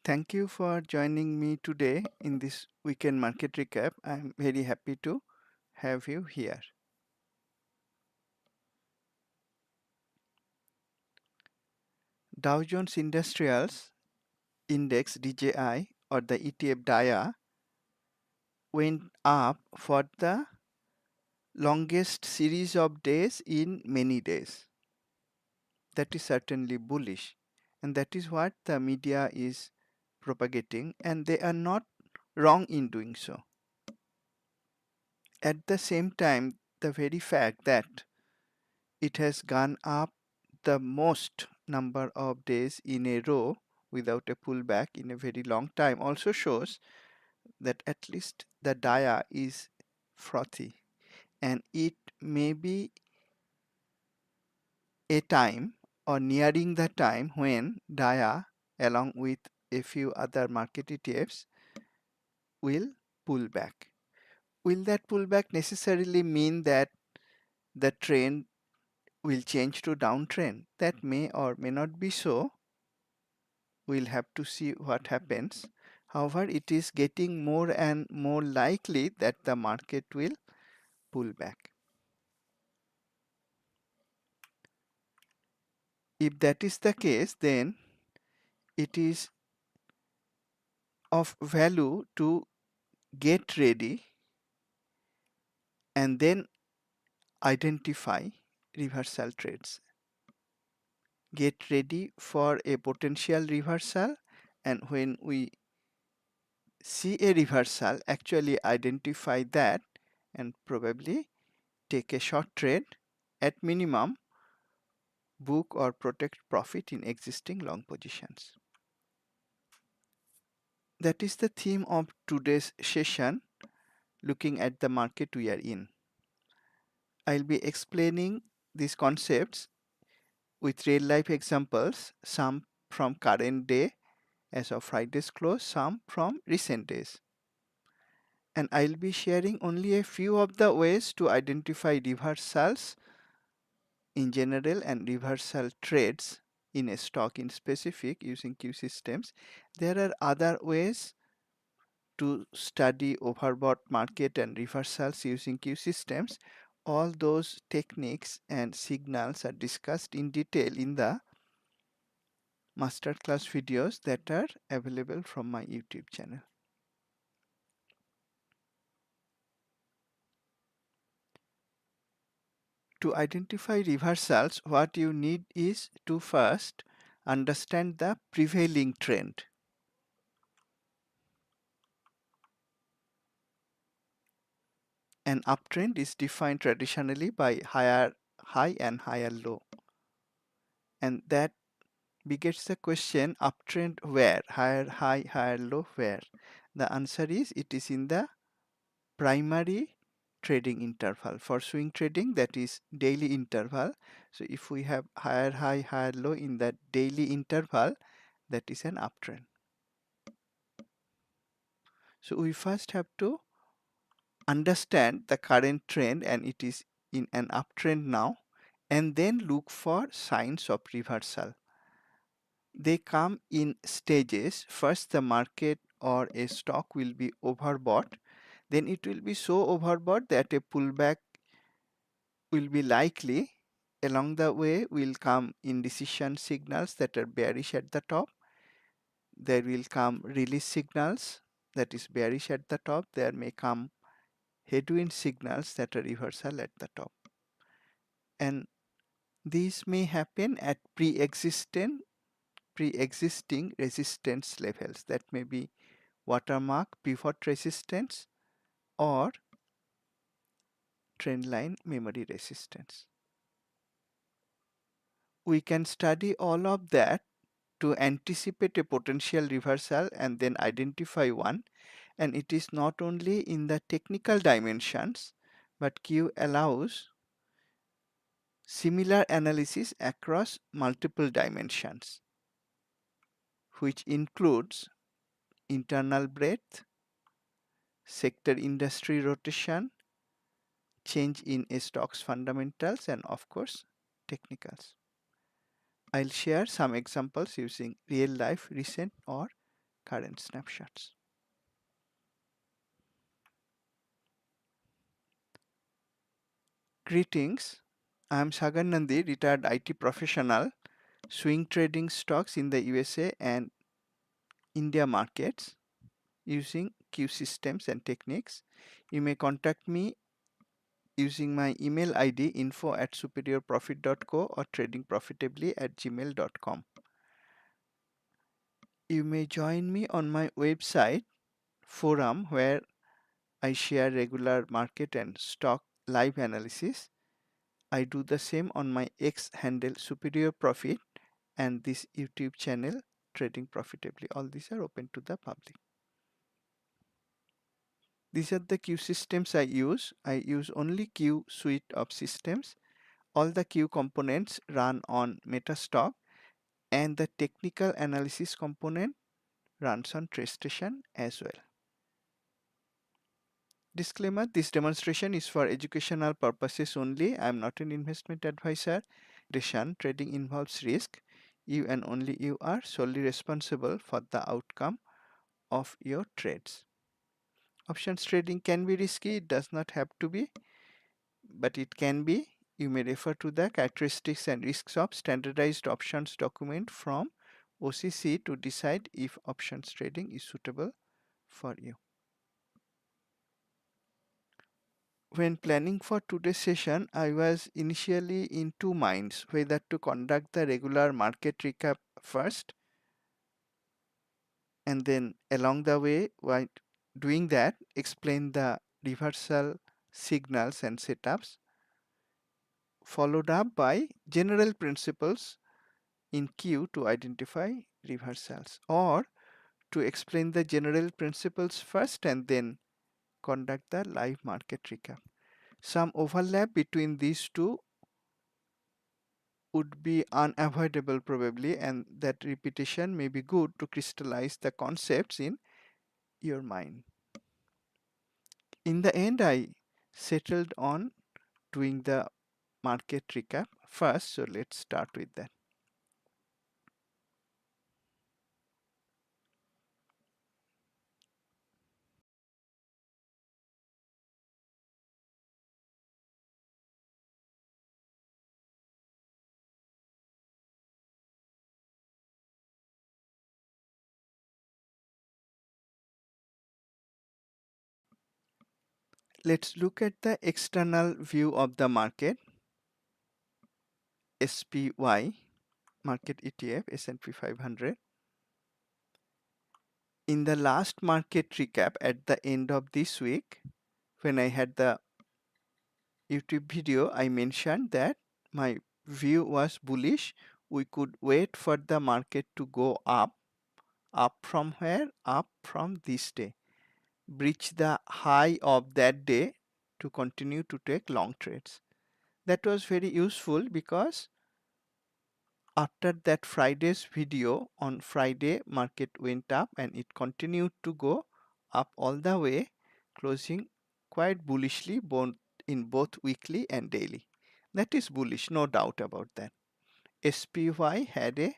Thank you for joining me today in this weekend market recap. I'm very happy to have you here. Dow Jones Industrials Index DJI or the ETF DIA went up for the longest series of days in many days. That is certainly bullish, and that is what the media is propagating, and they are not wrong in doing so. At the same time, the very fact that it has gone up the most number of days in a row without a pullback in a very long time also shows that at least the dia is frothy, and it may be a time or nearing the time when dia along with a few other market ETFs will pull back. Will that pullback necessarily mean that the trend will change to downtrend? That may or may not be so. We'll have to see what happens. However, it is getting more and more likely that the market will pull back. If that is the case, then it is of value to get ready and then identify reversal trades. Get ready for a potential reversal, and when we see a reversal, actually identify that and probably take a short trade, at minimum book or protect profit in existing long positions. That is the theme of today's session, looking at the market we are in. I'll be explaining these concepts with real life examples, some from current day as of Friday's close, some from recent days. And I'll be sharing only a few of the ways to identify reversals in general and reversal trades in a stock in specific using Q systems. There are other ways to study overbought market and reversals using Q systems. All those techniques and signals are discussed in detail in the masterclass videos that are available from my YouTube channel. To identify reversals, what you need is to first understand the prevailing trend. An uptrend is defined traditionally by higher high and higher low. And that begets the question, uptrend where? Higher high, higher low where? The answer is it is in the primary trading interval. For swing trading, that is daily interval. So if we have higher high, higher low in that daily interval, that is an uptrend. So we first have to understand the current trend, and it is in an uptrend now, and then look for signs of reversal. They come in stages. First, the market or a stock will be overbought. Then it will be so overbought that a pullback will be likely. Along the way will come indecision signals that are bearish at the top. There will come release signals that is bearish at the top. There may come headwind signals that are reversal at the top. And these may happen at pre-existing resistance levels. That may be watermark, pivot resistance, or trendline memory resistance. We can study all of that to anticipate a potential reversal and then identify one. And it is not only in the technical dimensions, but Q allows similar analysis across multiple dimensions, which includes internal breadth, sector industry rotation, change in a stock's fundamentals, and of course, technicals. I'll share some examples using real life, recent, or current snapshots. Greetings, I am Sagar Nandi, retired IT professional, swing trading stocks in the USA and India markets using Q systems and techniques. You may contact me using my email ID info@superiorprofit.co or tradingprofitably@gmail.com. You may join me on my website forum where I share regular market and stock live analysis. I do the same on my X handle Superior Profit and this YouTube channel Trading Profitably. All these are open to the public. These are the Q systems I use. I use only Q suite of systems. All the Q components run on MetaStock and the technical analysis component runs on TradeStation as well. Disclaimer, this demonstration is for educational purposes only. I am not an investment advisor. Trading involves risk. You and only you are solely responsible for the outcome of your trades. Options trading can be risky. It does not have to be, but it can be. You may refer to the characteristics and risks of standardized options document from OCC to decide if options trading is suitable for you. When planning for today's session, I was initially in two minds whether to conduct the regular market recap first and then along the way while doing that explain the reversal signals and setups, followed up by general principles in Q to identify reversals, or to explain the general principles first and then conduct the live market recap. Some overlap between these two would be unavoidable probably, and that repetition may be good to crystallize the concepts in your mind. In the end, I settled on doing the market recap first, so let's start with that. Let's look at the external view of the market. SPY, market ETF, S&P 500. In the last market recap at the end of this week, when I had the YouTube video, I mentioned that my view was bullish. We could wait for the market to go up. Up from where? Up from this day. Breach the high of that day to continue to take long trades. That was very useful because after that Friday's video, on Friday market went up and it continued to go up all the way, closing quite bullishly in both weekly and daily. That is bullish, no doubt about that. SPY had a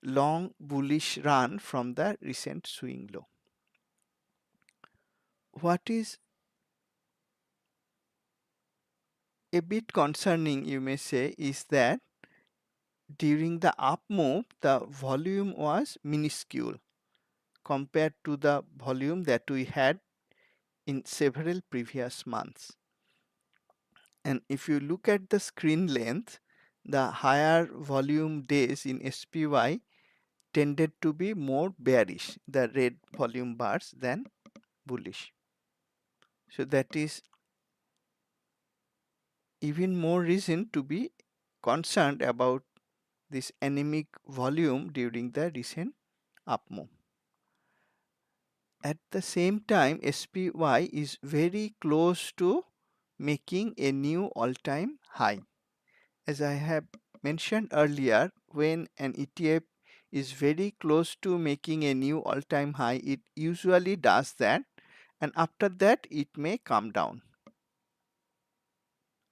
long bullish run from the recent swing low. What is a bit concerning, you may say, is that during the up move, the volume was minuscule compared to the volume that we had in several previous months. And if you look at the screen length, the higher volume days in SPY tended to be more bearish, the red volume bars, than bullish. So that is even more reason to be concerned about this anemic volume during the recent up move. At the same time, SPY is very close to making a new all-time high. As I have mentioned earlier, when an ETF is very close to making a new all-time high, it usually does that, and after that it may come down.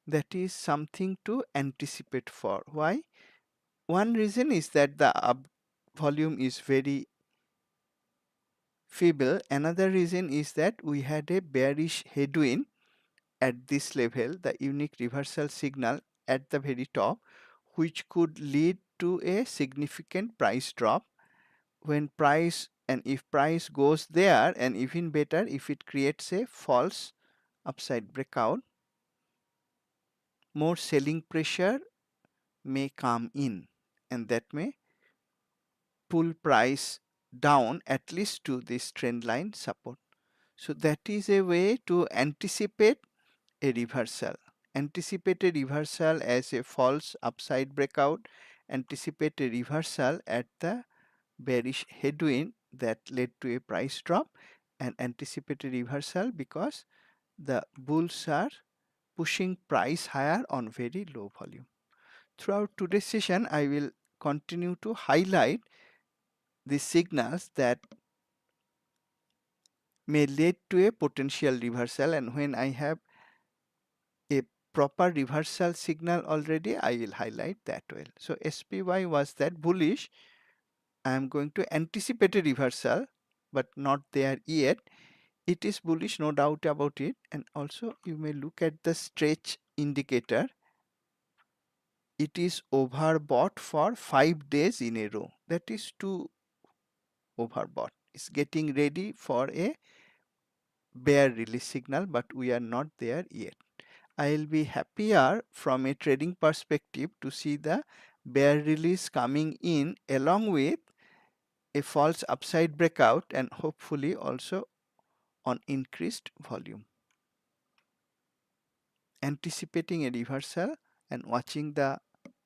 That is something to anticipate for. Why? One reason is that the volume is very feeble. Another reason is that we had a bearish headwind at this level, the unique reversal signal at the very top, which could lead to a significant price drop. When price, and if price goes there, and even better if it creates a false upside breakout, more selling pressure may come in, and that may pull price down at least to this trend line support. So that is a way to anticipate a reversal. Anticipate a reversal as a false upside breakout, anticipate a reversal at the bearish headwind that led to a price drop, and anticipate a reversal because the bulls are pushing price higher on very low volume. Throughout today's session, I will continue to highlight the signals that may lead to a potential reversal, and when I have a proper reversal signal already, I will highlight that well. So SPY was that bullish. I am going to anticipate a reversal, but not there yet. It is bullish, no doubt about it. And also you may look at the stretch indicator. It is overbought for 5 days in a row. That is too overbought. It's getting ready for a bear release signal, but we are not there yet. I'll be happier from a trading perspective to see the bear release coming in along with a false upside breakout, and hopefully also on increased volume. Anticipating a reversal and watching the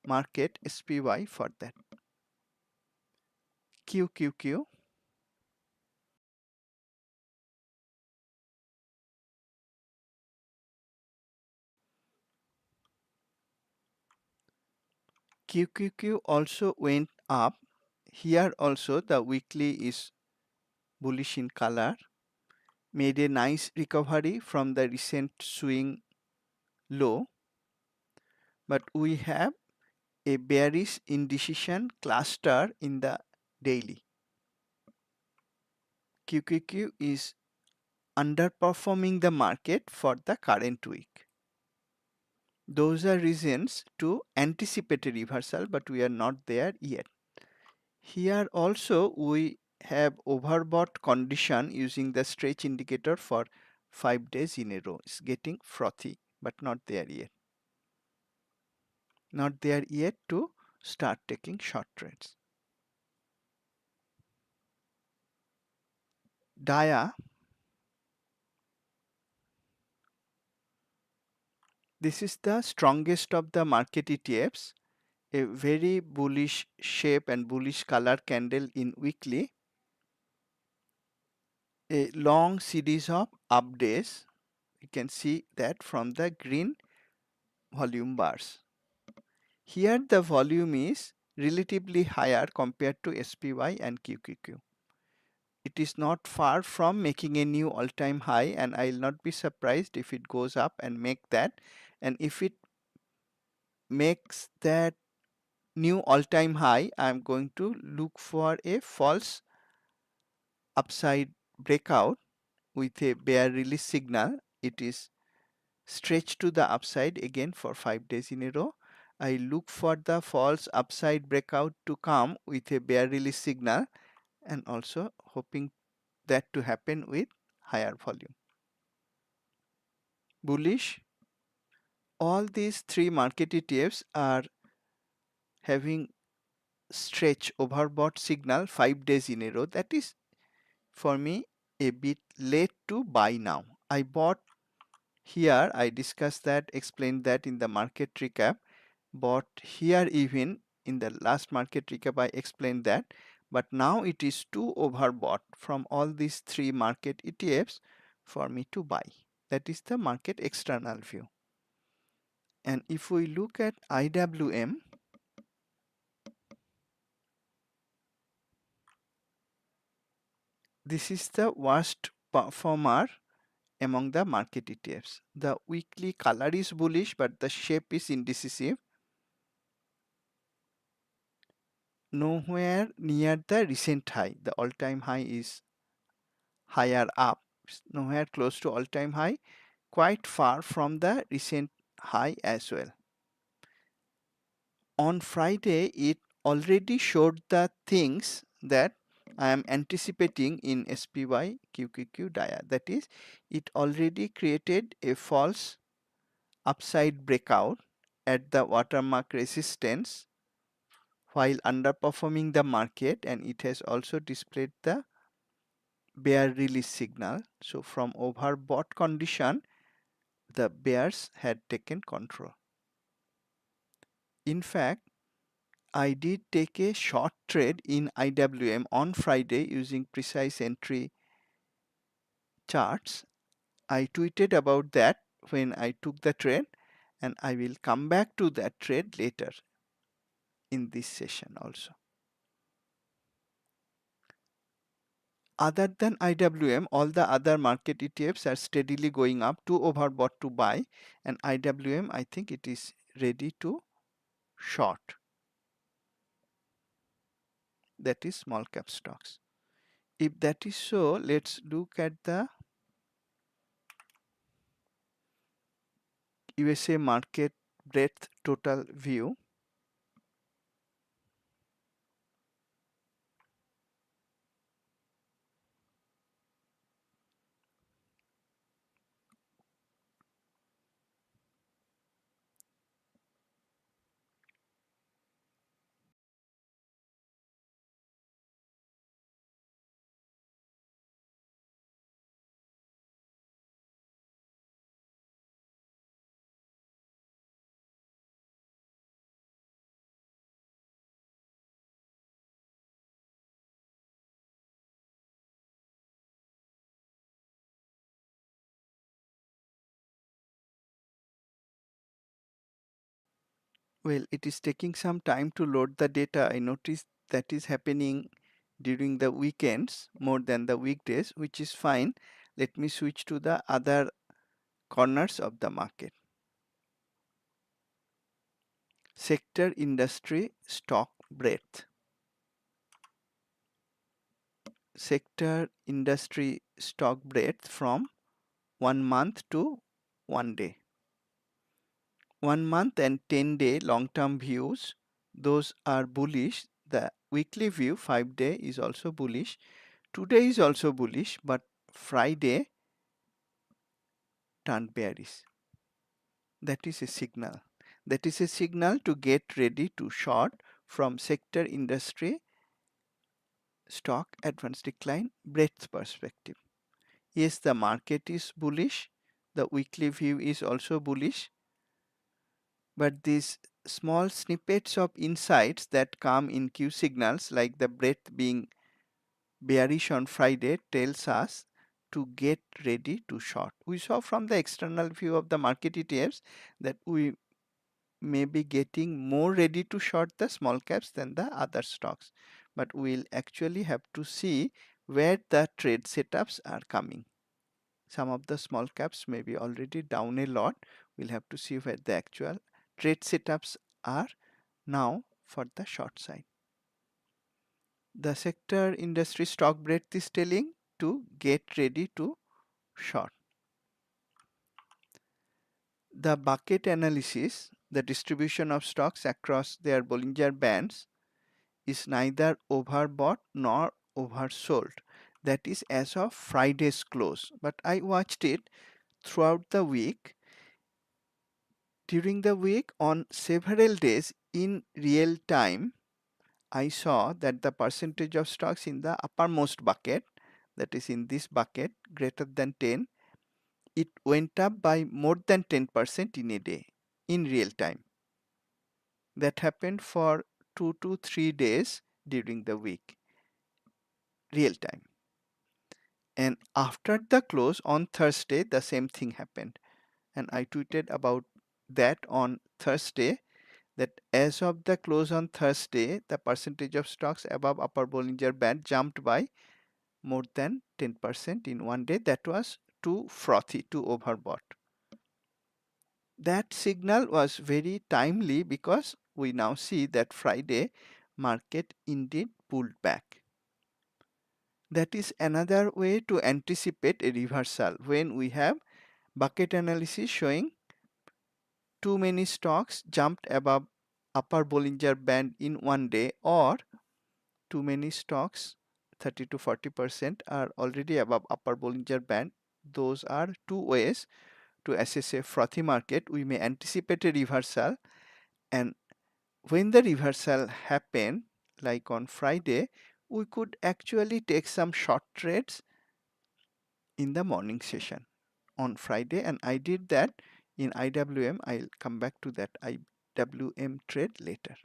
market SPY for that. QQQ. QQQ also went up. Here also the weekly is bullish in color. Made a nice recovery from the recent swing low. But we have a bearish indecision cluster in the daily. QQQ is underperforming the market for the current week. Those are reasons to anticipate a reversal, but we are not there yet. Here also we have overbought condition using the stretch indicator for 5 days in a row. It's getting frothy, but not there yet. Not there yet to start taking short trades. DIA, this is the strongest of the market ETFs. A very bullish shape and bullish color candle in weekly. A long series of up days. You can see that from the green volume bars. Here the volume is relatively higher compared to SPY and QQQ. It is not far from making a new all-time high, and I will not be surprised if it goes up and make that. And if it makes that new all-time high, I am going to look for a false upside breakout with a bear release signal. It is stretched to the upside again for 5 days in a row. I look for the false upside breakout to come with a bear release signal, and also hoping that to happen with higher volume. Bullish. All these three market ETFs are having stretch overbought signal 5 days in a row. That is for me a bit late to buy now. I bought here, I discussed that, explained that in the market recap. Bought here even in the last market recap, I explained that. But now it is too overbought from all these three market ETFs for me to buy. That is the market external view. And if we look at IWM, this is the worst performer among the market ETFs. The weekly color is bullish, but the shape is indecisive. Nowhere near the recent high. The all-time high is higher up, nowhere close to all-time high, quite far from the recent high as well. On Friday, it already showed the things that I am anticipating in SPY QQQ dia. That is, it already created a false upside breakout at the watermark resistance while underperforming the market, and it has also displayed the bear release signal. So from overbought condition, the bears had taken control. In fact, I did take a short trade in IWM on Friday using precise entry charts. I tweeted about that when I took the trade, and I will come back to that trade later in this session also. Other than IWM, all the other market ETFs are steadily going up, too overbought to buy, and IWM, I think it is ready to short. That is small cap stocks. If that is so, let's look at the USA market breadth total view. Well, it is taking some time to load the data. I noticed that is happening during the weekends more than the weekdays, which is fine. Let me switch to the other corners of the market. Sector, industry, stock breadth. Sector, industry, stock breadth from 1 month to 1 day. 1 month and 10-day long-term views, those are bullish. The weekly view 5-day is also bullish. Today is also bullish, but Friday turned bearish. That is a signal. That is a signal to get ready to short from sector, industry, stock, advance decline, breadth perspective. Yes, the market is bullish. The weekly view is also bullish. But these small snippets of insights that come in Q signals, like the breadth being bearish on Friday, tells us to get ready to short. We saw from the external view of the market ETFs that we may be getting more ready to short the small caps than the other stocks. But we'll actually have to see where the trade setups are coming. Some of the small caps may be already down a lot. We'll have to see where the actual trade setups are now for the short side. The sector, industry, stock breadth is telling to get ready to short. The bucket analysis, the distribution of stocks across their Bollinger Bands, is neither overbought nor oversold. That is as of Friday's close. But I watched it throughout the week. During the week, on several days in real time, I saw that the percentage of stocks in the uppermost bucket, that is in this bucket, greater than 10, it went up by more than 10% in a day in real time. That happened for 2 to 3 days during the week, real time. And after the close on Thursday, the same thing happened. And I tweeted about that on Thursday, that as of the close on Thursday, the percentage of stocks above upper Bollinger Band jumped by more than 10% in one day. That was too frothy, too overbought. That signal was very timely because we now see that Friday market indeed pulled back. That is another way to anticipate a reversal when we have bucket analysis showing too many stocks jumped above upper Bollinger Band in one day, or too many stocks 30 to 40% are already above upper Bollinger Band. Those are two ways to assess a frothy market. We may anticipate a reversal, and when the reversal happen, like on Friday, we could actually take some short trades in the morning session on Friday, and I did that in IWM. I'll come back to that IWM trade later.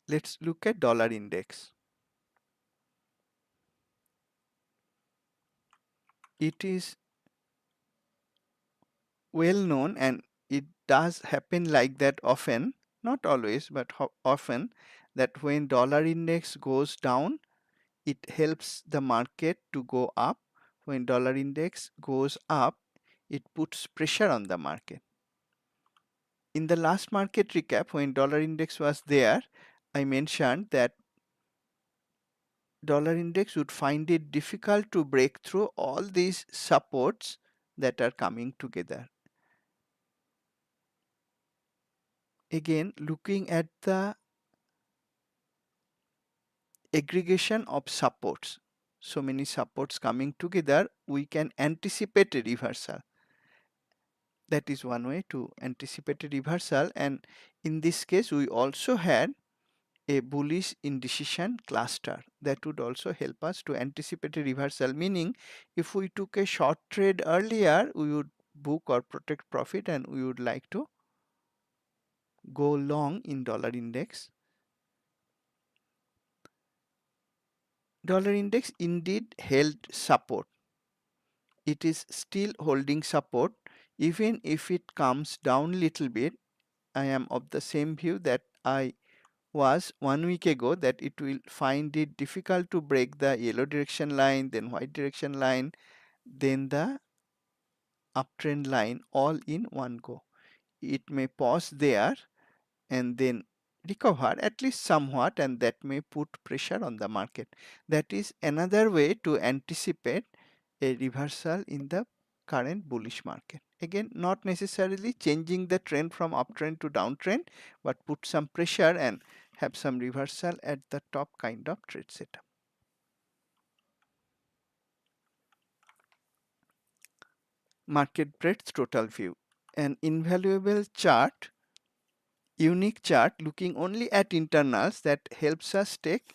Let's look at dollar index. It is well known, and it does happen like that often, not always, but often, that when dollar index goes down, it helps the market to go up. When dollar index goes up, it puts pressure on the market. In the last market recap, when dollar index was there, I mentioned that dollar index would find it difficult to break through all these supports that are coming together. Again, looking at the aggregation of supports, so many supports coming together, we can anticipate a reversal. That is one way to anticipate a reversal, and in this case we also had a bullish indecision cluster that would also help us to anticipate a reversal, meaning if we took a short trade earlier, we would book or protect profit, and we would like to go long in dollar index. Dollar index indeed held support. It is still holding support. Even if it comes down little bit, I am of the same view that I was 1 week ago, that it will find it difficult to break the yellow direction line, then white direction line, then the uptrend line all in one go. It may pause there and then recover at least somewhat, and that may put pressure on the market. That is another way to anticipate a reversal in the current bullish market. Again, not necessarily changing the trend from uptrend to downtrend, but put some pressure and have some reversal at the top kind of trade setup. Market breadth total view. An invaluable chart, unique chart looking only at internals, that helps us take,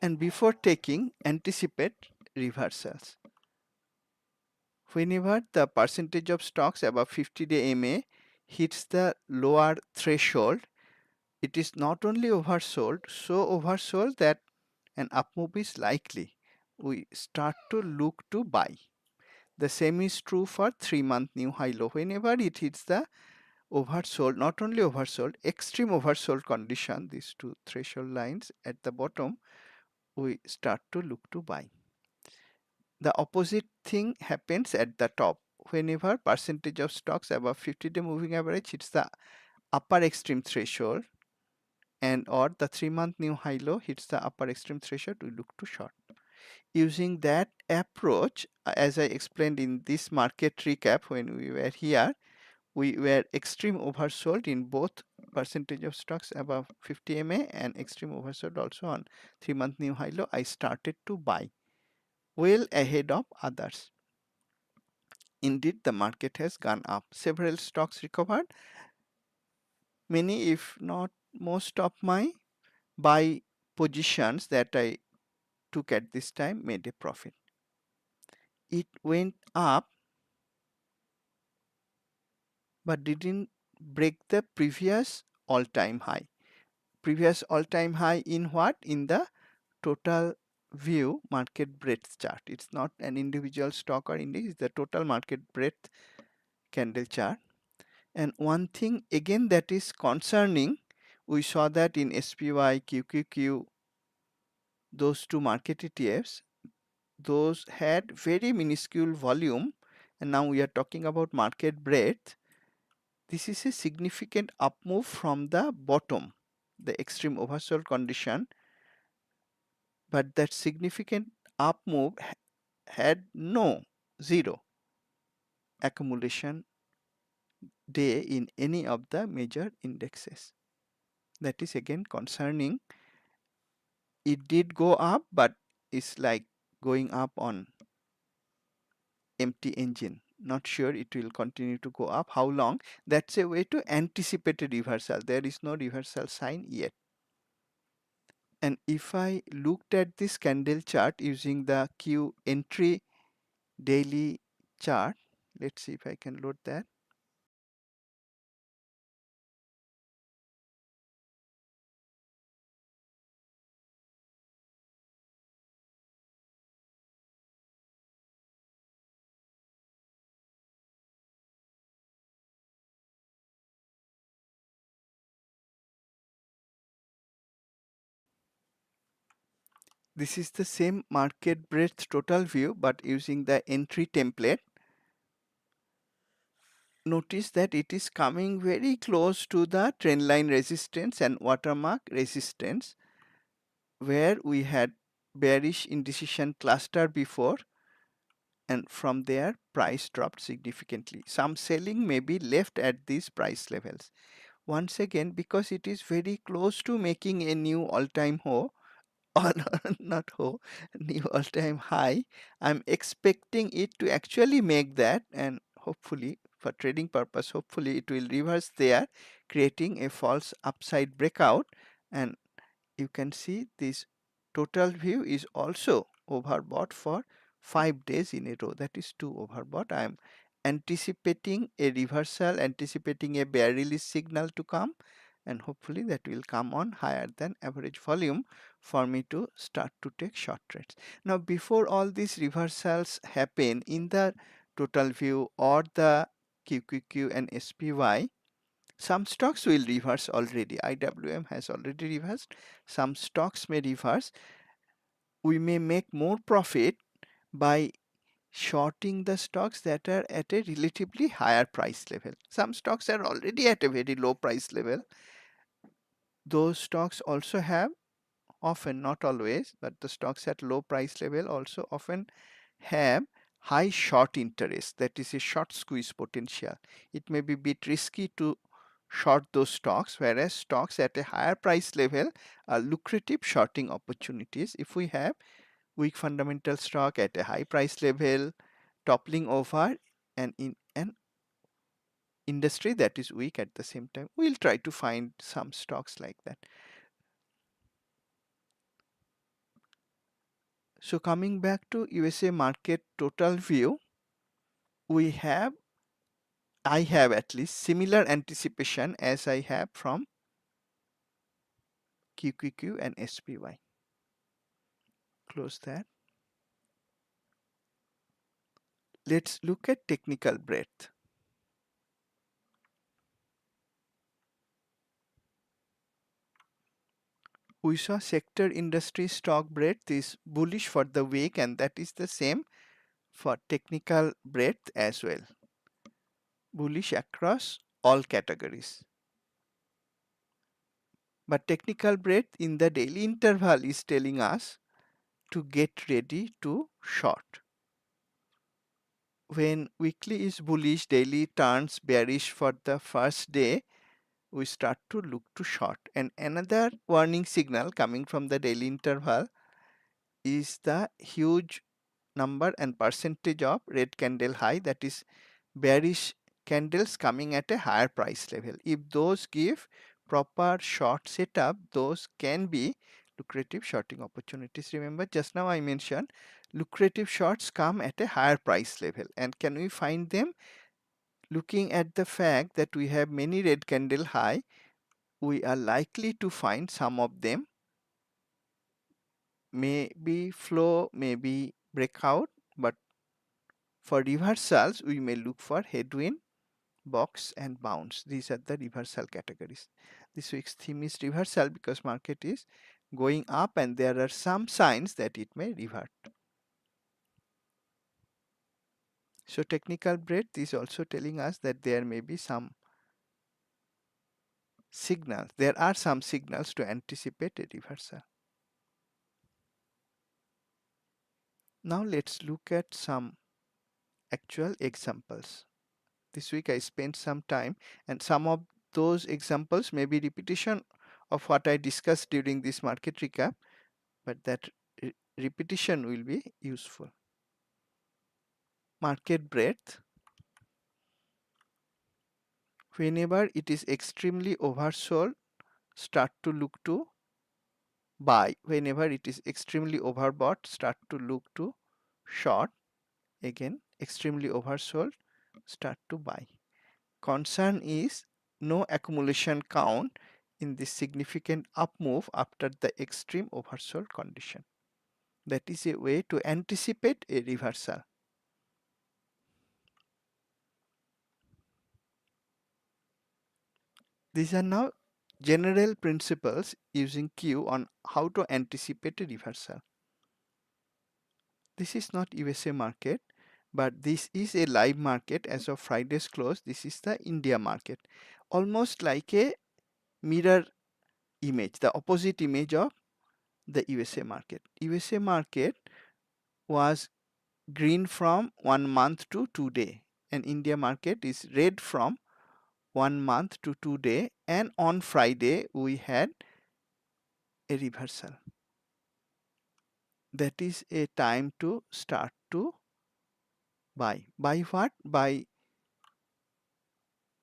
and before taking, anticipate reversals. Whenever the percentage of stocks above 50-day MA hits the lower threshold, it is not only oversold, so oversold that an up move is likely. We start to look to buy. The same is true for 3-month new high low. Whenever it hits the oversold, not only oversold, extreme oversold condition, these two threshold lines at the bottom, we start to look to buy. The opposite thing happens at the top. Whenever percentage of stocks above 50-day moving average hits the upper extreme threshold, and or the 3-month new high low hits the upper extreme threshold, we look to short. Using that approach, as I explained in this market recap when we were here, we were extreme oversold in both percentage of stocks above 50 MA and extreme oversold also on 3-month new high low. I started to buy well ahead of others. Indeed, the market has gone up. Several stocks recovered. Many, if not most of my buy positions that I took at this time made a profit. It went up but didn't break the previous all-time high. Previous all-time high in what? In the total view market breadth chart. It's not an individual stock or index, it's the total market breadth candle chart. And one thing again that is concerning, we saw that in SPY, QQQ, those two market ETFs, those had very minuscule volume, and now we are talking about market breadth. This is a significant up move from the bottom, the extreme oversold condition, but that significant up move had no zero accumulation day in any of the major indexes. That is again concerning. It did go up, but it's like going up on empty engine. Not sure it will continue to go up. How long? That's a way to anticipate a reversal. There is no reversal sign yet. And if I looked at this candle chart using the Q entry daily chart, let's see if I can load that. This is the same market breadth total view, but using the entry template. Notice that it is coming very close to the trend line resistance and watermark resistance, where we had bearish indecision cluster before, and from there price dropped significantly. Some selling may be left at these price levels. Once again, because it is very close to making a new all-time high, or not ho, new all-time high, I'm expecting it to actually make that, and hopefully for trading purpose, hopefully it will reverse there, creating a false upside breakout. And you can see this total view is also overbought for 5 days in a row. That is too overbought. I am anticipating a reversal, anticipating a bear release signal to come, and hopefully that will come on higher than average volume for me to start to take short trades. Now, before all these reversals happen in the total view or the QQQ and SPY, some stocks will reverse already. IWM has already reversed. Some stocks may reverse. We may make more profit by shorting the stocks that are at a relatively higher price level. Some stocks are already at a very low price level. Those stocks also have, often, not always, but the stocks at low price level also often have high short interest, that is a short squeeze potential. It may be a bit risky to short those stocks, whereas stocks at a higher price level are lucrative shorting opportunities. If we have weak fundamental stock at a high price level toppling over and in an industry that is weak at the same time, we'll try to find some stocks like that. So coming back to USA market total view, I have at least similar anticipation as I have from QQQ and SPY. Close that. Let's look at technical breadth. We saw sector industry stock breadth is bullish for the week, and that is the same for technical breadth as well. Bullish across all categories. But technical breadth in the daily interval is telling us to get ready to short. When weekly is bullish, daily turns bearish for the first day, we start to look to short. And another warning signal coming from the daily interval is the huge number and percentage of red candle high, that is bearish candles coming at a higher price level. If those give proper short setup, those can be lucrative shorting opportunities. Remember, just now I mentioned lucrative shorts come at a higher price level. And can we find them? Looking at the fact that we have many red candle high, we are likely to find some of them. Maybe flow, maybe breakout, but for reversals, we may look for headwind, box, and bounce. These are the reversal categories. This week's theme is reversal because market is going up and there are some signs that it may revert. So technical breadth is also telling us that there may be some signals. There are some signals to anticipate a reversal. Now let's look at some actual examples. This week I spent some time, and some of those examples may be repetition of what I discussed during this market recap, but that repetition will be useful. Market breadth. Whenever it is extremely oversold, start to look to buy. Whenever it is extremely overbought, start to look to short. Again, extremely oversold, start to buy. Concern is no accumulation count in this significant up move after the extreme oversold condition. That is a way to anticipate a reversal. These are now general principles using Q on how to anticipate a reversal. This is not USA market, but this is a live market as of Friday's close. This is the India market. Almost like a mirror image, the opposite image of the USA market. USA market was green from 1 month to 2 day, and India market is red from 1 month to 2 day, and on Friday we had a reversal. That is a time to start to buy. Buy what? Buy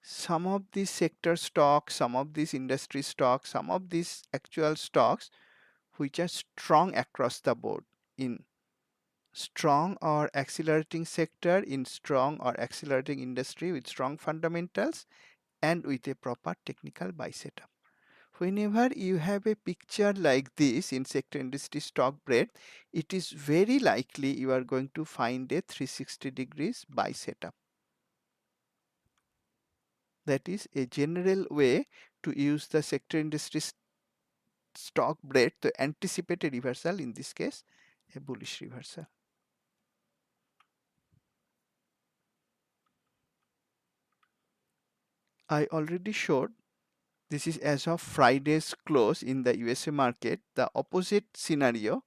some of these sector stocks, some of these industry stocks, some of these actual stocks which are strong across the board in strong or accelerating sector, in strong or accelerating industry with strong fundamentals and with a proper technical buy setup. Whenever you have a picture like this in sector industry stock breadth, it is very likely you are going to find a 360 degrees buy setup. That is a general way to use the sector industry stock breadth to anticipate a reversal, in this case a bullish reversal. I already showed this is as of Friday's close in the USA market. The opposite scenario,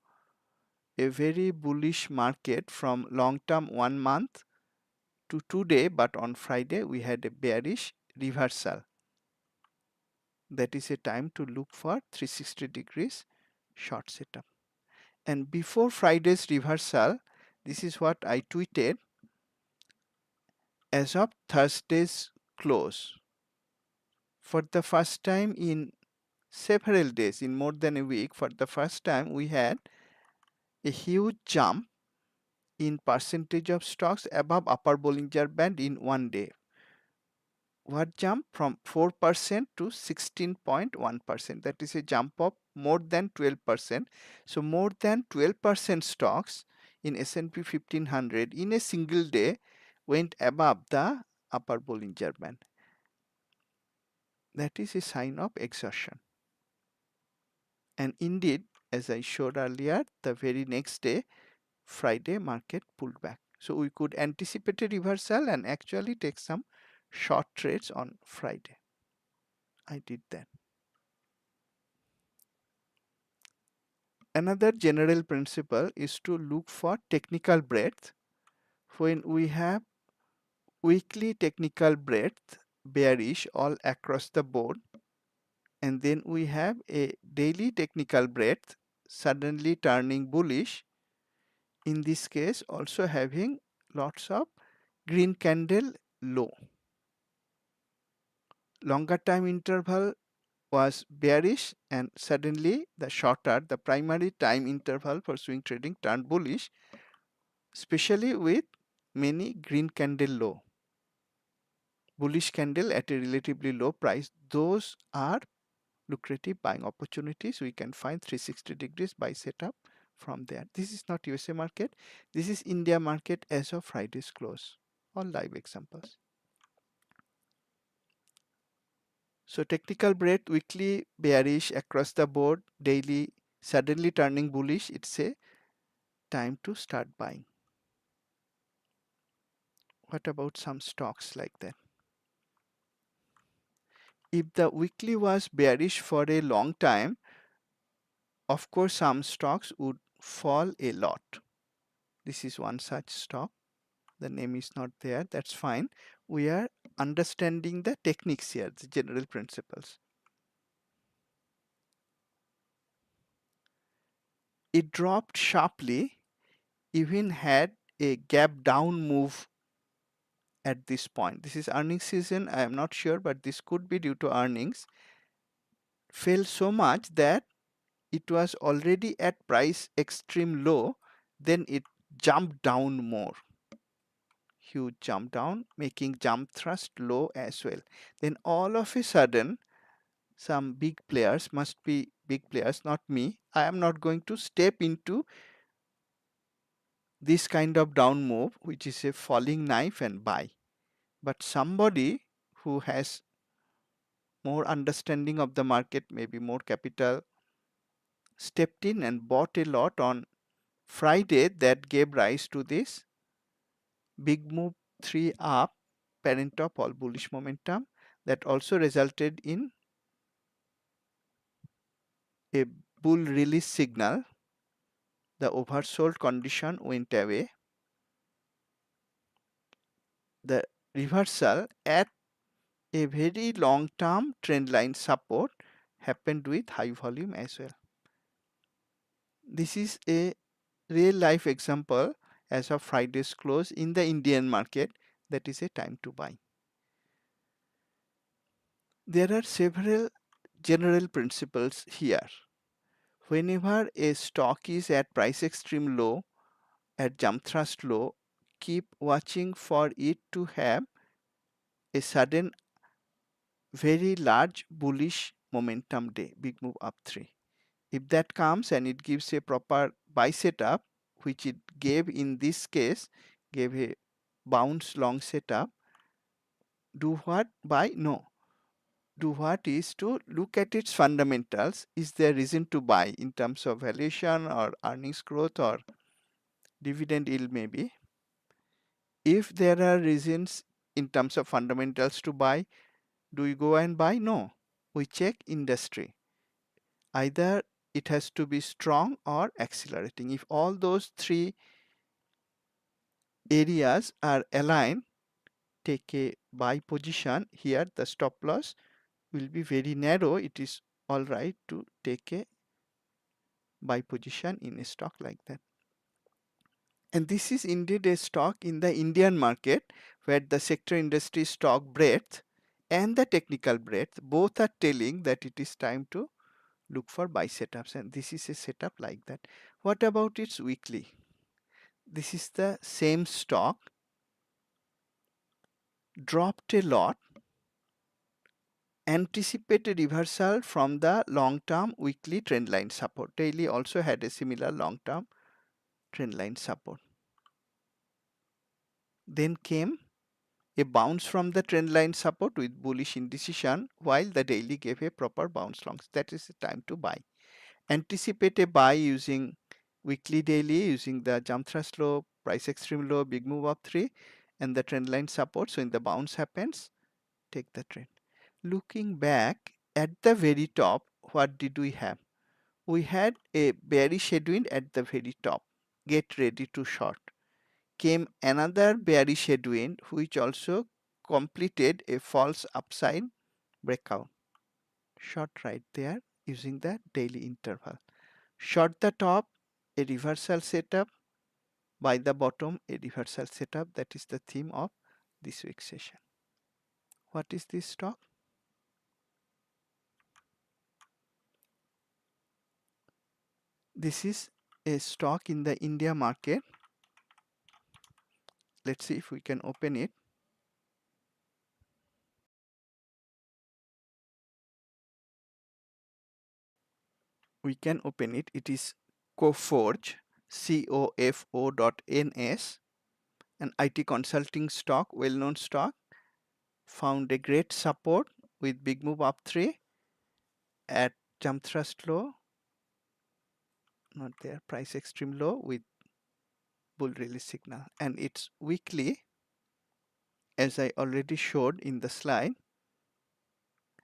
a very bullish market from long term 1 month to 2 day, but on Friday we had a bearish reversal. That is a time to look for 360 degrees short setup. And before Friday's reversal, this is what I tweeted as of Thursday's close. For the first time in several days, in more than a week, for the first time we had a huge jump in percentage of stocks above upper Bollinger Band in 1 day. What jump? From 4% to 16.1%. That is a jump of more than 12%. So more than 12% stocks in S&P 1500 in a single day went above the upper Bollinger Band. That is a sign of exhaustion. And indeed, as I showed earlier, the very next day, Friday market pulled back. So we could anticipate a reversal and actually take some short trades on Friday. I did that. Another general principle is to look for technical breadth. When we have weekly technical breadth bearish all across the board, and then we have a daily technical breadth suddenly turning bullish, in this case also having lots of green candle low. Longer time interval was bearish, and suddenly the primary time interval for swing trading turned bullish, especially with many green candle low. Bullish candle at a relatively low price, those are lucrative buying opportunities. We can find 360 degrees buy setup from there. This is not USA market. This is India market as of Friday's close. All live examples. So technical breadth weekly bearish across the board, daily suddenly turning bullish. It's a time to start buying. What about some stocks like that? If the weekly was bearish for a long time, of course some stocks would fall a lot. This is one such stock. The name is not there, that's fine. We are understanding the techniques here, the general principles. It dropped sharply, even had a gap down move at this point. This is earnings season, I am not sure, but this could be due to earnings. Fell so much that it was already at price extreme low, then it jumped down more. Huge jump down, making jump thrust low as well. Then all of a sudden, some big players, must be big players, not me. I am not going to step into this kind of down move, which is a falling knife, and buy. But somebody who has more understanding of the market, maybe more capital, stepped in and bought a lot on Friday. That gave rise to this big move 3 up, parent top all bullish momentum, that also resulted in a bull release signal. The oversold condition went away. The reversal at a very long term trend line support happened with high volume as well. This is a real life example as of Friday's close in the Indian market. That is a time to buy. There are several general principles here. Whenever a stock is at price extreme low, at jump thrust low, keep watching for it to have a sudden very large bullish momentum day, big move up 3. If that comes and it gives a proper buy setup, which it gave in this case, gave a bounce long setup, do what? Buy? No. Do what is to look at its fundamentals. Is there reason to buy in terms of valuation or earnings growth or dividend yield maybe? If there are reasons in terms of fundamentals to buy, do we go and buy? No. We check industry. Either it has to be strong or accelerating. If all those three areas are aligned, take a buy position. Here the stop loss will be very narrow. It is all right to take a buy position in a stock like that. And this is indeed a stock in the Indian market where the sector industry stock breadth and the technical breadth both are telling that it is time to look for buy setups, and this is a setup like that. What about its weekly? This is the same stock, dropped a lot, anticipated reversal from the long-term weekly trend line support. Daily also had a similar long-term trend line support. Then came a bounce from the trend line support with bullish indecision, while the daily gave a proper bounce longs. That is the time to buy. Anticipate a buy using weekly daily, using the jump thrust low, price extreme low, big move up 3, and the trend line support. So when the bounce happens, take the trend. Looking back at the very top, what did we have? We had a bearish headwind at the very top. Get ready to short. Came another bearish headwind, which also completed a false upside breakout. Short right there using the daily interval. Short the top, a reversal setup. By the bottom, a reversal setup. That is the theme of this week's session. What is this stock? This is a stock in the India market. Let's see if we can open it. We can open it. It is Coforge, COFO.NS, an IT consulting stock, well-known stock. Found a great support with big move up 3 at jump thrust low, not there, price extreme low with bull release signal. And it's weekly, as I already showed in the slide,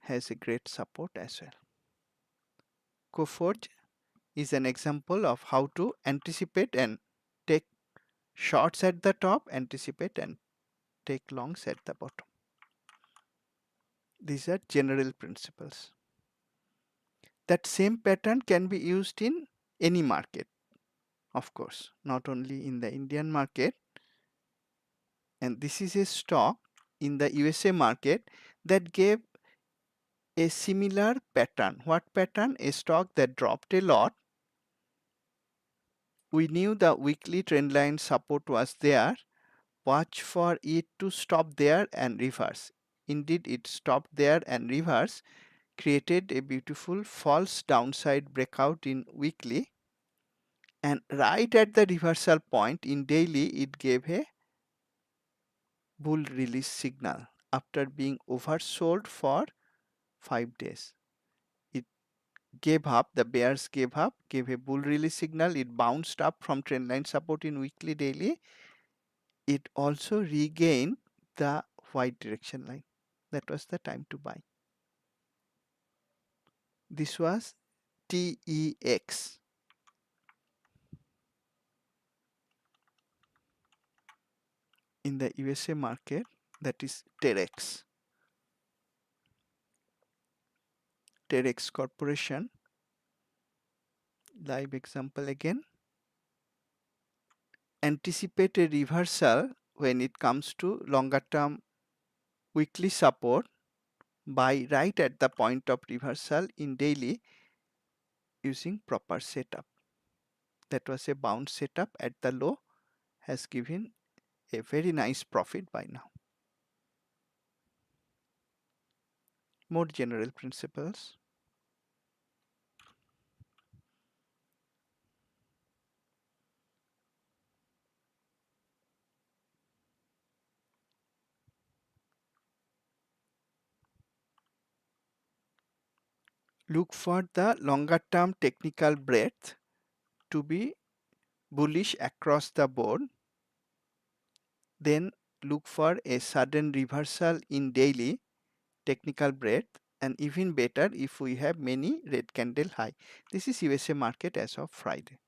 has a great support as well. Coforge is an example of how to anticipate and take shorts at the top, anticipate and take longs at the bottom. These are general principles. That same pattern can be used in any market, of course, not only in the Indian market. And this is a stock in the USA market that gave a similar pattern. What pattern? A stock that dropped a lot. We knew the weekly trend line support was there. Watch for it to stop there and reverse. Indeed, it stopped there and reverse, created a beautiful false downside breakout in weekly, and right at the reversal point in daily it gave a bull release signal after being oversold for 5 days. It gave up, the bears gave up, gave a bull release signal, it bounced up from trendline support in weekly daily. It also regained the white direction line. That was the time to buy. This was TEX. In the USA market, that is Terex. Terex Corporation. Live example again. Anticipate a reversal when it comes to longer term weekly support. Buy right at the point of reversal in daily using proper setup. That was a bounce setup at the low, has given a very nice profit by now. More general principles. Look for the longer term technical breadth to be bullish across the board. Then look for a sudden reversal in daily technical breadth, and even better if we have many red candle high. This is USA market as of Friday.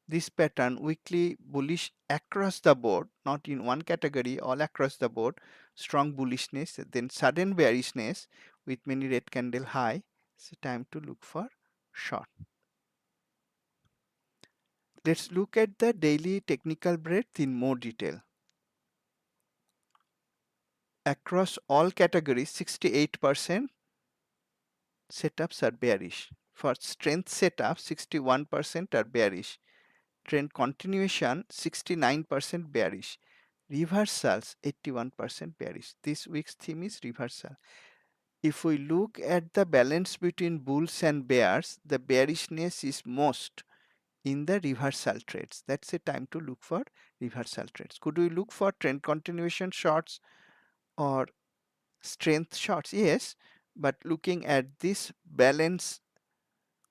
This pattern, weekly bullish across the board, not in one category, all across the board, strong bullishness, then sudden bearishness with many red candle high. It's time to look for short. Let's look at the daily technical breadth in more detail. Across all categories, 68% setups are bearish. For strength setup, 61% are bearish. Trend continuation, 69% bearish. Reversals, 81% bearish. This week's theme is reversal. If we look at the balance between bulls and bears, the bearishness is most in the reversal trades. That's a time to look for reversal trades. Could we look for trend continuation shorts or strength shorts? Yes, but looking at this balance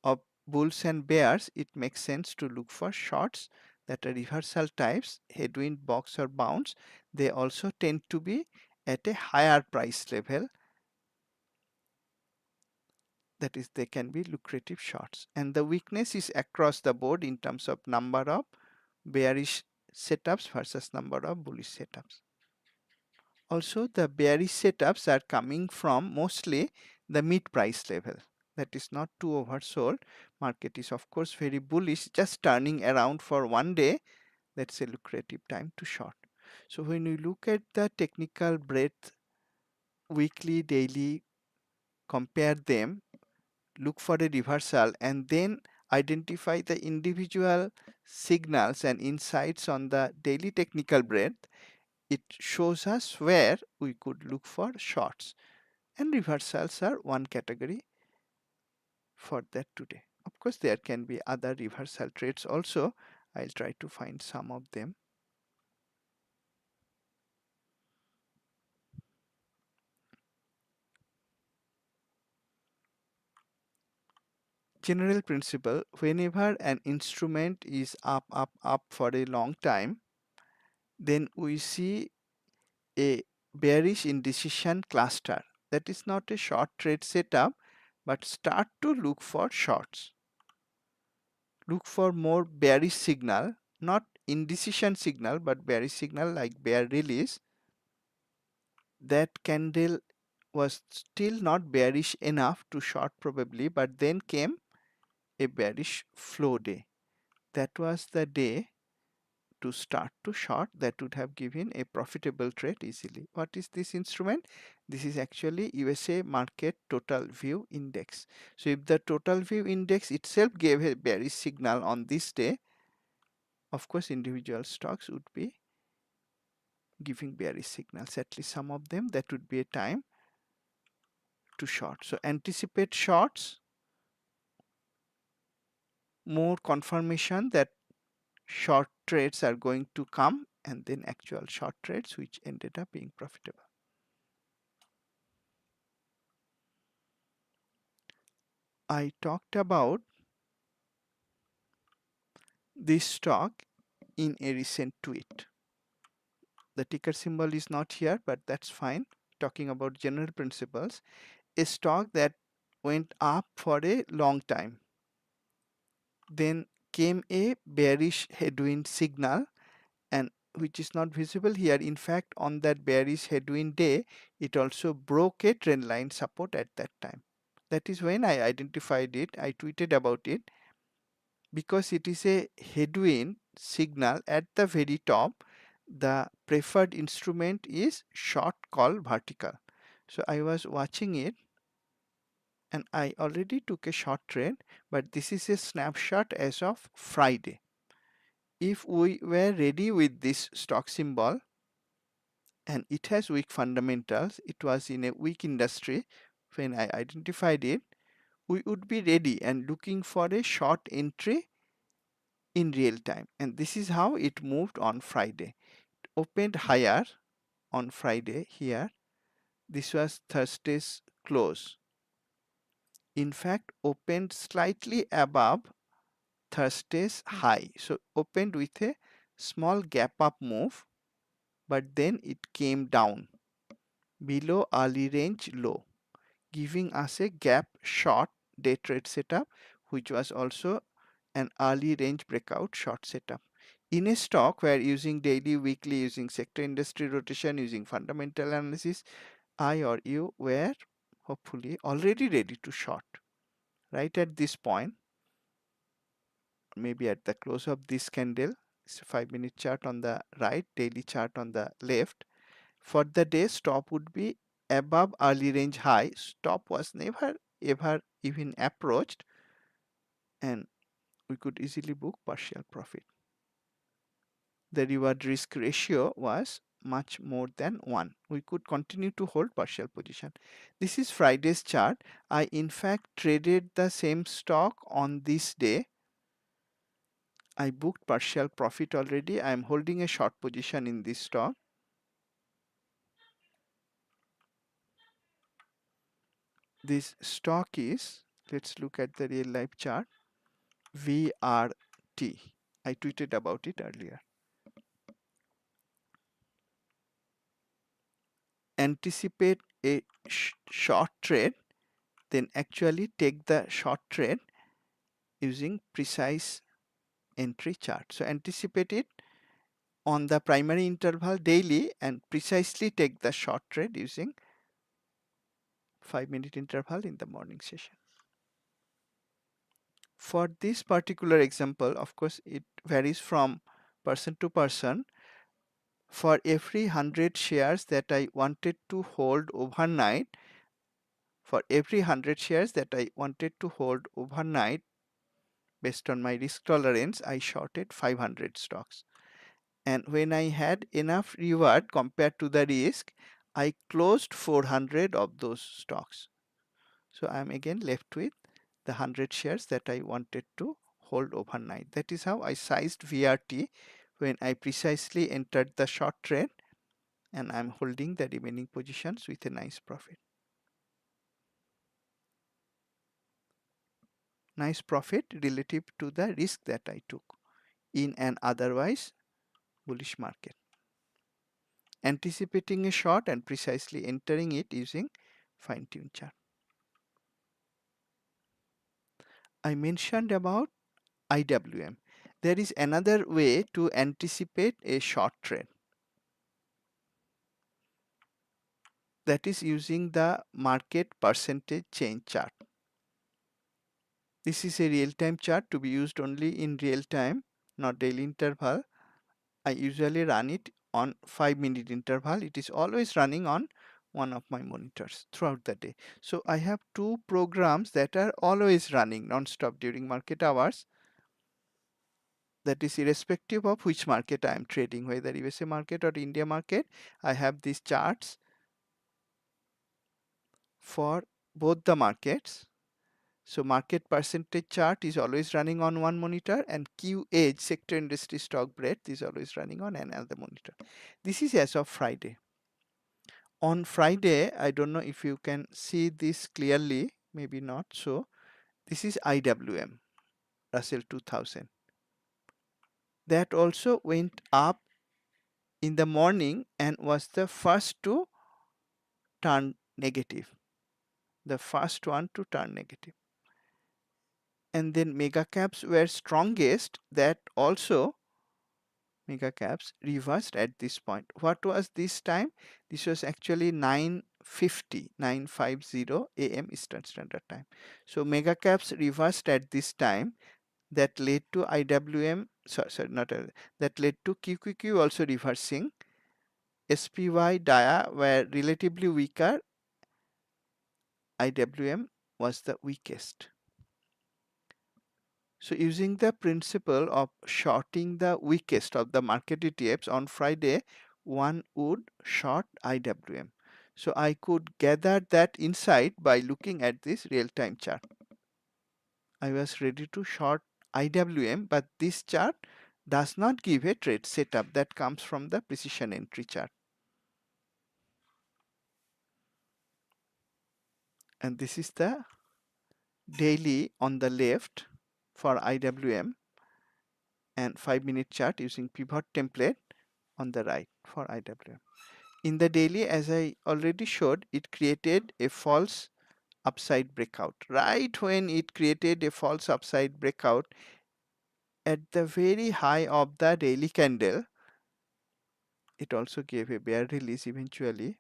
of bulls and bears, it makes sense to look for shorts that are reversal types, headwind, box or bounce. They also tend to be at a higher price level. That is, they can be lucrative shorts. And the weakness is across the board in terms of number of bearish setups versus number of bullish setups. Also, the bearish setups are coming from mostly the mid price level. That is not too oversold. Market is of course very bullish, just turning around for one day. That's a lucrative time to short. So when we look at the technical breadth, weekly, daily, compare them, look for a reversal, and then identify the individual signals and insights on the daily technical breadth. It shows us where we could look for shorts, and reversals are one category for that today. Of course, there can be other reversal trades also. I'll try to find some of them. General principle: whenever an instrument is up for a long time, then we see a bearish indecision cluster. that is not a short trade setup, but start to look for shorts. Look for more bearish signal, not indecision signal, but bearish signal like bear release. That candle was still not bearish enough to short probably, but then came a bearish flow day. That was the day to start to short. That would have given a profitable trade easily. What is this instrument? This is actually USA market total view index. So if the total view index itself gave a bearish signal on this day, of course individual stocks would be giving bearish signals, at least some of them. That would be a time to short. So anticipate shorts, more confirmation that short trades are going to come, and then actual short trades which ended up being profitable. I talked about this stock in a recent tweet. The ticker symbol is not here, but that's fine. Talking about general principles, a stock that went up for a long time, then came a bearish headwind signal, and which is not visible here. In fact, on that bearish headwind day, it also broke a trend line support at that time. That is when I identified it. I tweeted about it because it is a headwind signal at the very top. The preferred instrument is short call vertical. So I was watching it and I already took a short trade, but this is a snapshot as of Friday. If we were ready with this stock symbol and it has weak fundamentals, it was in a weak industry when I identified it, we would be ready and looking for a short entry in real time. And this is how it moved on Friday. It opened higher on Friday here. This was Thursday's close. In fact, opened slightly above Thursday's high. So opened with a small gap up move, but then it came down below early range low, giving us a gap short day trade setup, which was also an early range breakout short setup. In a stock where using daily, weekly, using sector industry rotation, using fundamental analysis, I or you were hopefully already ready to short. Right at this point, maybe at the close of this candle, it's a 5-minute chart on the right, daily chart on the left. For the day, stop would be above early range high. Stop was never ever even approached, and we could easily book partial profit. The reward risk ratio was much more than 1. We could continue to hold partial position. This is Friday's chart. I in fact traded the same stock on this day. I booked partial profit already. I am holding a short position in this stock. This stock is, let's look at the real life chart, VRT. I tweeted about it earlier. Anticipate a short trade, then actually take the short trade using precise entry chart. So anticipate it on the primary interval daily and precisely take the short trade using 5-minute interval in the morning session. For this particular example, of course, it varies from person to person. For every 100 shares that I wanted to hold overnight, based on my risk tolerance, I shorted 500 stocks. And when I had enough reward compared to the risk, I closed 400 of those stocks. So I'm again left with the 100 shares that I wanted to hold overnight. That is how I sized VRT when I precisely entered the short trade, and I'm holding the remaining positions with a nice profit. Nice profit relative to the risk that I took in an otherwise bullish market. Anticipating a short and precisely entering it using fine-tune chart. I mentioned about IWM. There is another way to anticipate a short trade. That is using the market percentage change chart. This is a real-time chart to be used only in real time, not daily interval. I usually run it on 5-minute interval. It is always running on one of my monitors throughout the day. So I have two programs that are always running non-stop during market hours. That is irrespective of which market I am trading, whether USA market or India market. I have these charts for both the markets. So market percentage chart is always running on one monitor, and Q edge sector industry stock breadth is always running on another monitor. This is as of Friday. On Friday, I don't know if you can see this clearly, maybe not. So this is IWM, Russell 2000. That also went up in the morning and was the first to turn negative. The first one to turn negative. And then mega caps were strongest, that also mega caps reversed at this point. What was this time? This was actually 9:50 a.m. Eastern Standard Time. So mega caps reversed at this time. That led to IWM, sorry, not that led to QQQ also reversing. SPY, DIA were relatively weaker. IWM was the weakest. So using the principle of shorting the weakest of the market ETFs, on Friday, one would short IWM. So I could gather that insight by looking at this real-time chart. I was ready to short IWM, but this chart does not give a trade setup that comes from the precision entry chart. And this is the daily on the left for IWM, and 5-minute chart using pivot template on the right for IWM. In the daily, as I already showed, it created a false upside breakout. Right when it created a false upside breakout at the very high of the daily candle, it also gave a bear release eventually.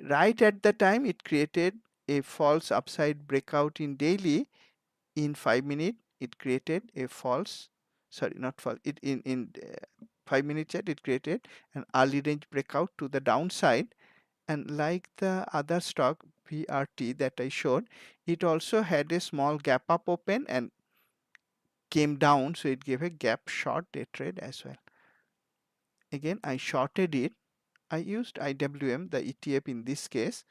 Right at the time it created a false upside breakout in daily, in 5-minute it created a false, sorry, not false, it in 5-minute chart it created an early range breakout to the downside. And like the other stock VRT that I showed, it also had a small gap up open and came down, so it gave a gap short day trade as well. Again, I shorted it. I used IWM, the ETF in this case,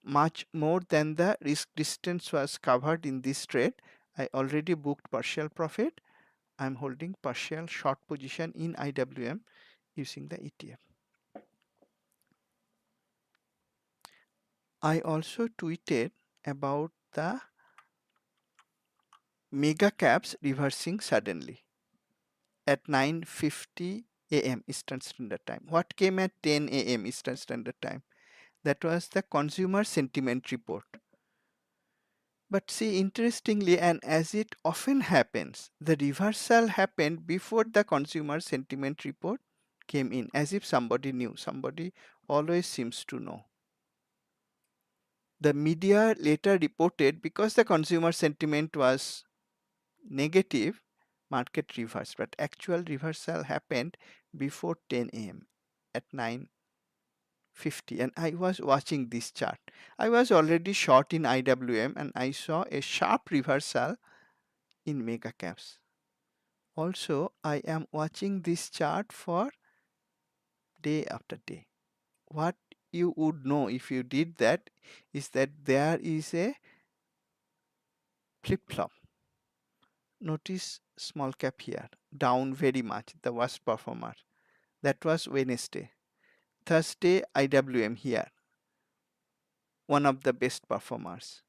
much more than the risk distance was covered in this trade. I already booked partial profit. I'm holding partial short position in IWM using the ETF. I also tweeted about the mega caps reversing suddenly at 9:50 a.m. Eastern Standard Time. What came at 10 a.m. Eastern Standard Time? That was the consumer sentiment report. But see, interestingly, and as it often happens, the reversal happened before the consumer sentiment report came in, as if somebody knew. Somebody always seems to know. The media later reported, because the consumer sentiment was negative, market reversed, but actual reversal happened before 10 a.m. at 9:50, and I was watching this chart. I was already short in IWM and I saw a sharp reversal in mega caps. Also, I am watching this chart for day after day. What you would know if you did that is that there is a flip-flop. Notice small cap here, down very much, the worst performer. That was Wednesday. Thursday, IWM here, one of the best performers.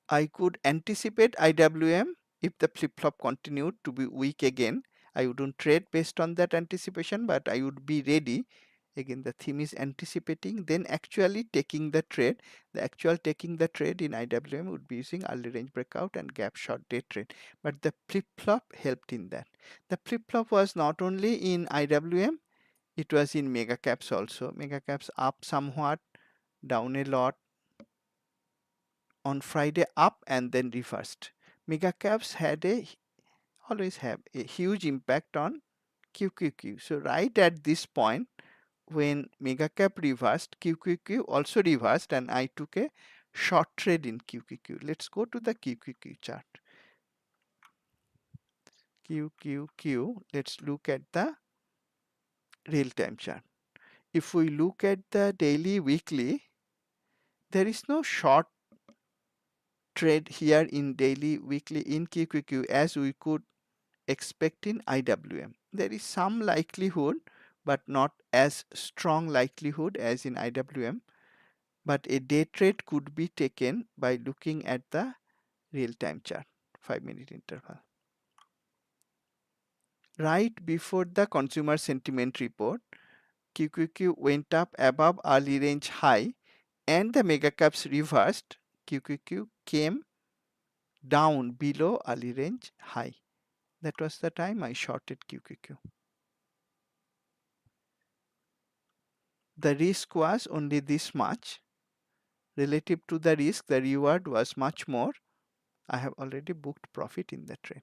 I could anticipate IWM if the flip-flop continued to be weak again. I wouldn't trade based on that anticipation, but I would be ready Again, the theme is anticipating, then actually taking the trade. The actual taking the trade in IWM would be using early range breakout and gap short day trade. But the flip-flop helped in that. The flip-flop was not only in IWM, it was in mega caps also. Mega caps up somewhat, down a lot. On Friday up and then reversed. Mega caps always have a huge impact on QQQ. So right at this point, when mega cap reversed, QQQ also reversed, and I took a short trade in QQQ. Let's go to the QQQ chart. QQQ, let's look at the real-time chart. If we look at the daily, weekly, there is no short trade here in daily, weekly in QQQ as we could expect in IWM. There is some likelihood, but not as strong likelihood as in IWM. But a day trade could be taken by looking at the real-time chart, 5-minute interval. Right before the consumer sentiment report, QQQ went up above early range high and the mega caps reversed. QQQ came down below early range high. That was the time I shorted QQQ. The risk was only this much. Relative to the risk, the reward was much more. I have already booked profit in the trade.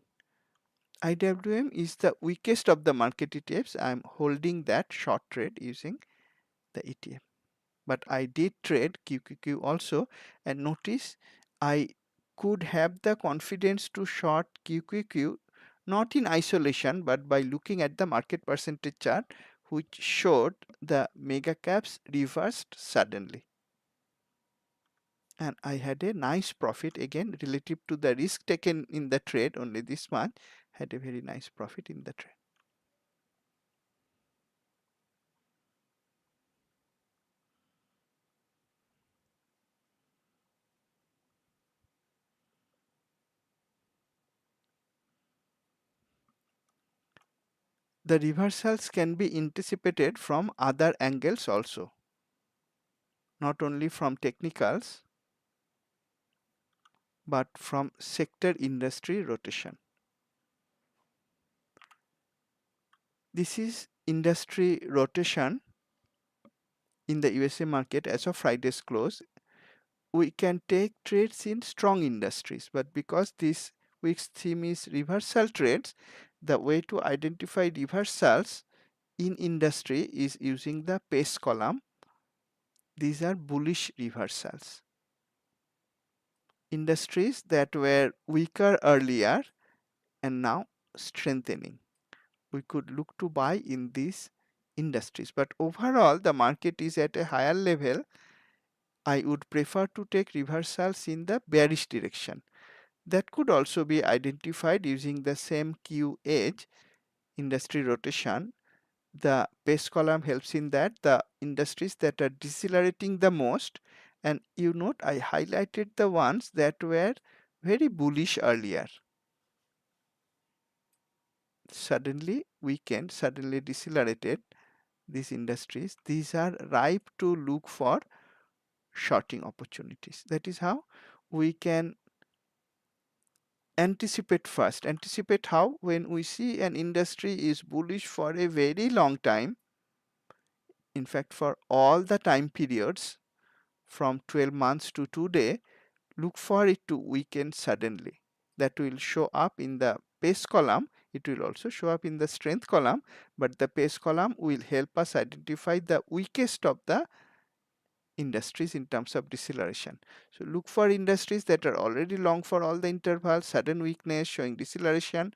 IWM is the weakest of the market ETFs. I am holding that short trade using the ETF. But I did trade QQQ also, and notice I could have the confidence to short QQQ not in isolation but by looking at the market percentage chart, which showed the mega caps reversed suddenly. And I had a nice profit again relative to the risk taken in the trade. Only this month had a very nice profit in the trade. The reversals can be anticipated from other angles also, not only from technicals but from sector industry rotation. This is industry rotation in the USA market as of Friday's close. We can take trades in strong industries, but because this week's theme is reversal trades, the way to identify reversals in industry is using the pace column. These are bullish reversals. Industries that were weaker earlier and now strengthening. We could look to buy in these industries, but overall the market is at a higher level. I would prefer to take reversals in the bearish direction. That could also be identified using the same Q edge, industry rotation. The pace column helps in that. The industries that are decelerating the most, and you note I highlighted the ones that were very bullish earlier. Suddenly weakened, suddenly decelerated. These industries, these are ripe to look for shorting opportunities. That is how we can anticipate first. Anticipate how? When we see an industry is bullish for a very long time, in fact for all the time periods from 12 months to today, look for it to weaken suddenly. That will show up in the pace column. It will also show up in the strength column, but the pace column will help us identify the weakest of the industries in terms of deceleration. So look for industries that are already long for all the intervals, sudden weakness showing deceleration.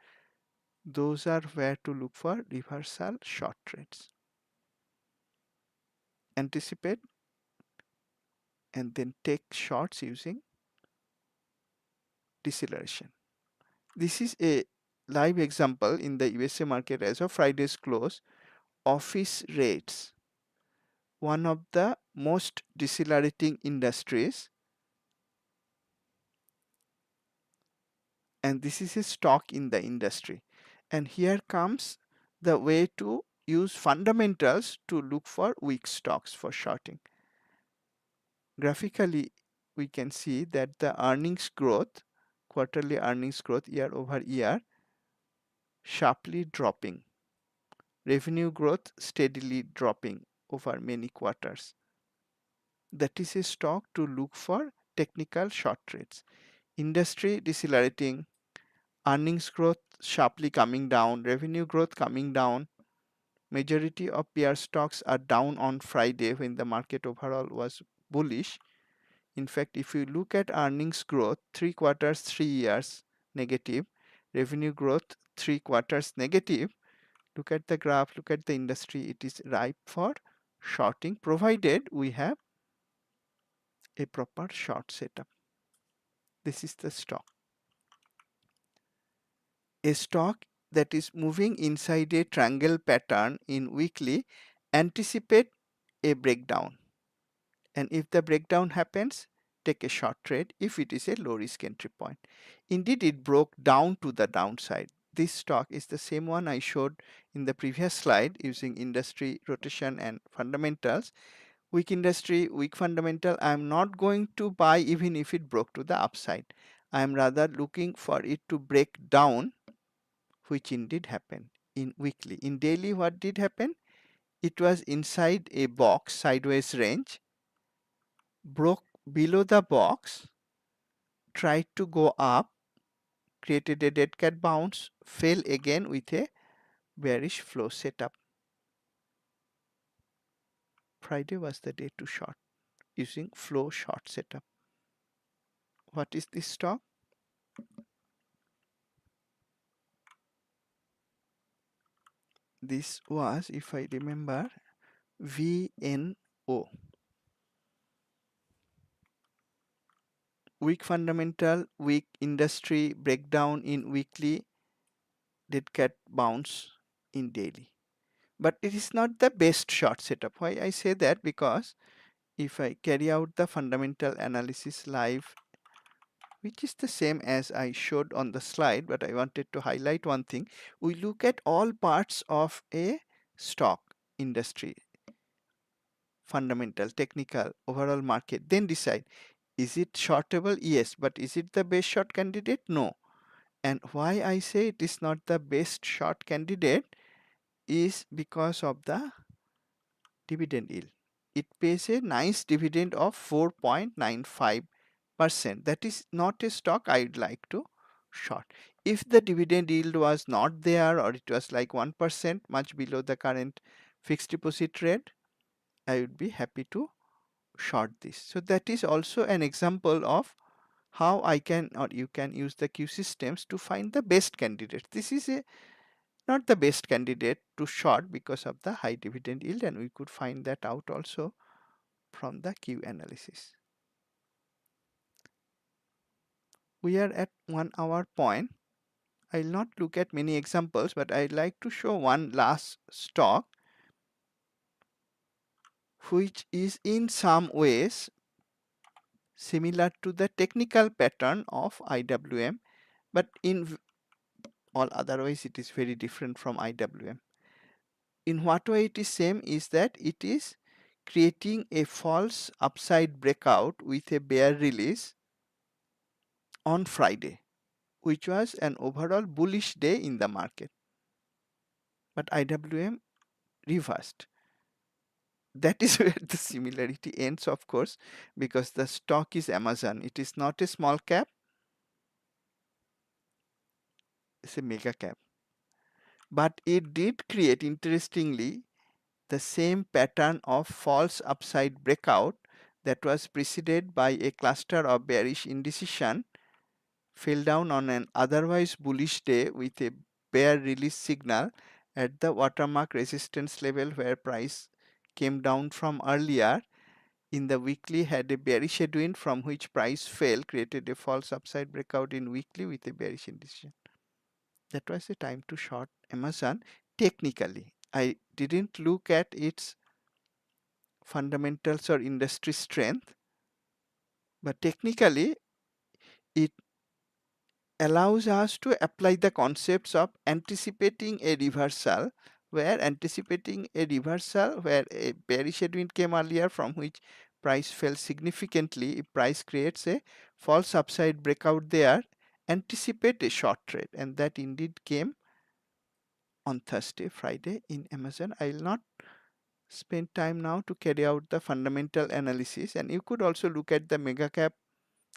Those are where to look for reversal short trades. Anticipate and then take shorts using deceleration. This is a live example in the USA market as of Friday's close. Office rates, one of the most decelerating industries, and this is a stock in the industry. And here comes the way to use fundamentals to look for weak stocks for shorting. Graphically, we can see that the earnings growth, quarterly earnings growth year over year, sharply dropping. Revenue growth steadily dropping over many quarters. That is a stock to look for technical short trades. Industry decelerating, earnings growth sharply coming down, revenue growth coming down. Majority of peer stocks are down on Friday when the market overall was bullish. In fact, if you look at earnings growth, 3 quarters, 3 years negative, revenue growth 3 quarters negative, look at the graph, look at the industry, it is ripe for shorting provided we have a proper short setup. This is the stock. A stock that is moving inside a triangle pattern in weekly anticipate a breakdown, and if the breakdown happens, take a short trade if it is a low risk entry point. Indeed, it broke down to the downside. This stock is the same one I showed in the previous slide using industry rotation and fundamentals. Weak industry, weak fundamental, I am not going to buy even if it broke to the upside. I am rather looking for it to break down, which indeed happened in weekly. In daily, what did happen? It was inside a box, sideways range, broke below the box, tried to go up, created a dead cat bounce, fell again with a bearish flow setup. Friday was the day to short using flow short setup. What is this stock? This was, if I remember, VNO. Weak fundamental, weak industry, breakdown in weekly, dead cat bounce in daily. But it is not the best short setup. Why I say that? Because if I carry out the fundamental analysis live, which is the same as I showed on the slide, but I wanted to highlight one thing. We look at all parts of a stock, industry, fundamental, technical, overall market, then decide, is it shortable? Yes, but is it the best short candidate? No. And why I say it is not the best short candidate is because of the dividend yield. It pays a nice dividend of 4.95%. That is not a stock I'd like to short. If the dividend yield was not there, or it was like 1%, much below the current fixed deposit rate, I would be happy to short this. So that is also an example of how I can, or you can, use the Q systems to find the best candidate. This is not the best candidate to short because of the high dividend yield, and we could find that out also from the Q analysis. We are at 1 hour point. I'll not look at many examples, but I'd like to show one last stock which is in some ways similar to the technical pattern of IWM, but in all other ways it is very different from IWM. In what way it is same is that it is creating a false upside breakout with a bear release on Friday, which was an overall bullish day in the market. But IWM reversed. That is where the similarity ends, of course, because the stock is Amazon. It is not a small cap, it's a mega cap. But it did create, interestingly, the same pattern of false upside breakout that was preceded by a cluster of bearish indecision, fell down on an otherwise bullish day with a bear release signal at the watermark resistance level where price came down from earlier. In the weekly, had a bearish headwind from which price fell, created a false upside breakout in weekly with a bearish indecision. That was the time to short Amazon. Technically, I didn't look at its fundamentals or industry strength, but technically it allows us to apply the concepts of anticipating a reversal where anticipating a reversal where a bearish headwind came earlier from which price fell significantly. If price creates a false upside breakout there, anticipate a short trade, and that indeed came on Thursday, Friday in Amazon. I will not spend time now to carry out the fundamental analysis, and you could also look at the mega cap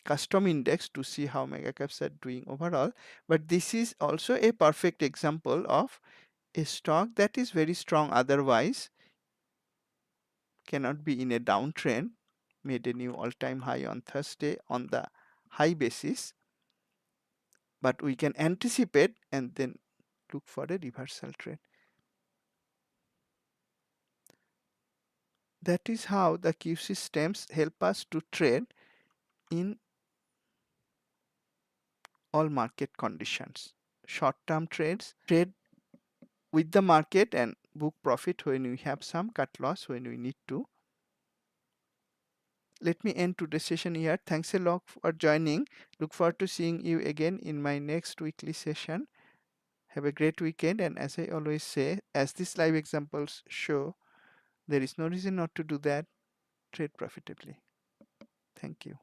custom index to see how mega caps are doing overall. But this is also a perfect example of a stock that is very strong otherwise, cannot be in a downtrend, made a new all-time high on Thursday on the high basis, but we can anticipate and then look for a reversal trend. That is how the Q systems help us to trade in all market conditions. Short-term trades, trade with the market and book profit when we have some, cut loss when we need to. Let me end today's session here. Thanks a lot for joining. Look forward to seeing you again in my next weekly session. Have a great weekend, and as I always say, as these live examples show, there is no reason not to do that. Trade profitably. Thank you.